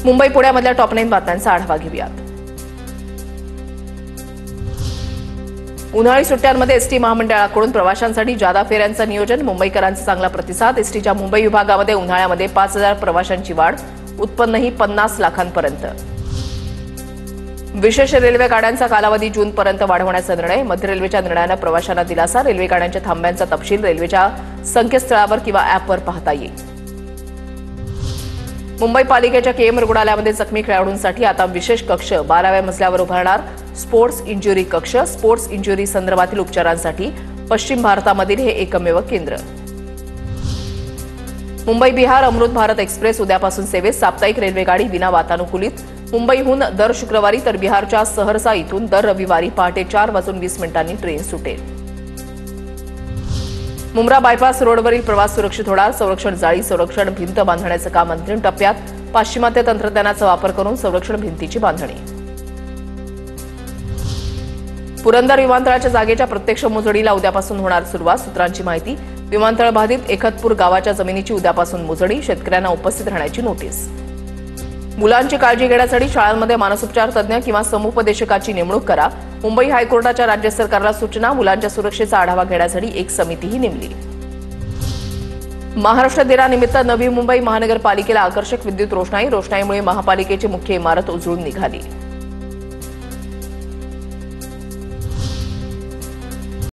Mumbai पुण्यामधल्या top 9 बातम्यांचा आढावा घेऊयात। उन्हाळी सुट्ट्यांमध्ये एसटी महामंडळाकडून प्रवाशांसाठी जादा फेऱ्यांचं नियोजन, मुंबईकरांचा चांगला प्रतिसाद। एसटीच्या मुंबई विभागामध्ये उन्हाळ्यामध्ये 5,000 प्रवाशांची वाढ, उत्पन्नही 50 लाखांपर्यंत। विशेष रेल्वे गाड्यांचा कालावधी जूनपर्यंत वाढवण्याचा निर्णय, मध्य रेल्वेच्या निर्णयानं प्रवाशांना दिलासा। रेल्वे गाड्यांच्या थांब्यांचा तपशील रेल्वेच्या संकेतस्थळावर किंवा ॲपवर पाहता येईल। मुंबई पालिकेच्या केएम रुग्णालयामध्ये जखमी खेळाडूंसाठी आता विशेष कक्ष 12व्या मजल्यावर उभारणार। स्पोर्ट्स इंजुरी कक्ष, स्पोर्ट्स इंजुरी संदर्भातील उपचारांसाठी पश्चिम भारतामधील हे एकमेव केंद्र। मुंबई बिहार अमृत भारत एक्सप्रेस उद्यापासून सेवेत, साप्ताहिक रेल्वेगाडी विना वातानुकूलित। मुंबईहून दर शुक्रवारी तर बिहारच्या सहरसा इथून दर रविवारी पहाटे 4:20 ट्रेन सुटेल। मुंब्रा बायपास रोडवरील प्रवास सुरक्षित होणार, संरक्षण जाळी, संरक्षण भिंत बांधण्याचं काम अंतिम टप्प्यात। पाश्चिमात्य तंत्रज्ञानाचा वापर करून संरक्षण भिंतीची बांधणी। पुरंदर विमानतळाच्या जागेच्या प्रत्यक्ष मोजणीला उद्यापासून होणार सुरुवात, सूत्रांची माहिती। विमानतळ बाधित एकतपूर गावाच्या जमिनीची उद्यापासून मोजणी, शेतकऱ्यांना उपस्थित राहण्याची नोटीस। मुलांची काळजी घेण्यासाठी शाळांमध्ये मानसोपचार तज्ज्ञ किंवा समुपदेशकाची नेमणूक करा। मुंबई हायकोर्टाच्या राज्य सरकारला सूचना, मुलांच्या सुरक्षेचा आढावा घेण्यासाठी एक समितीही नेमली। महाराष्ट्र दिनानिमित्त नवी मुंबई महानगरपालिकेला आकर्षक विद्युत रोषणाई, रोषणाईमुळे महापालिकेची मुख्य इमारत उजळून निघाली।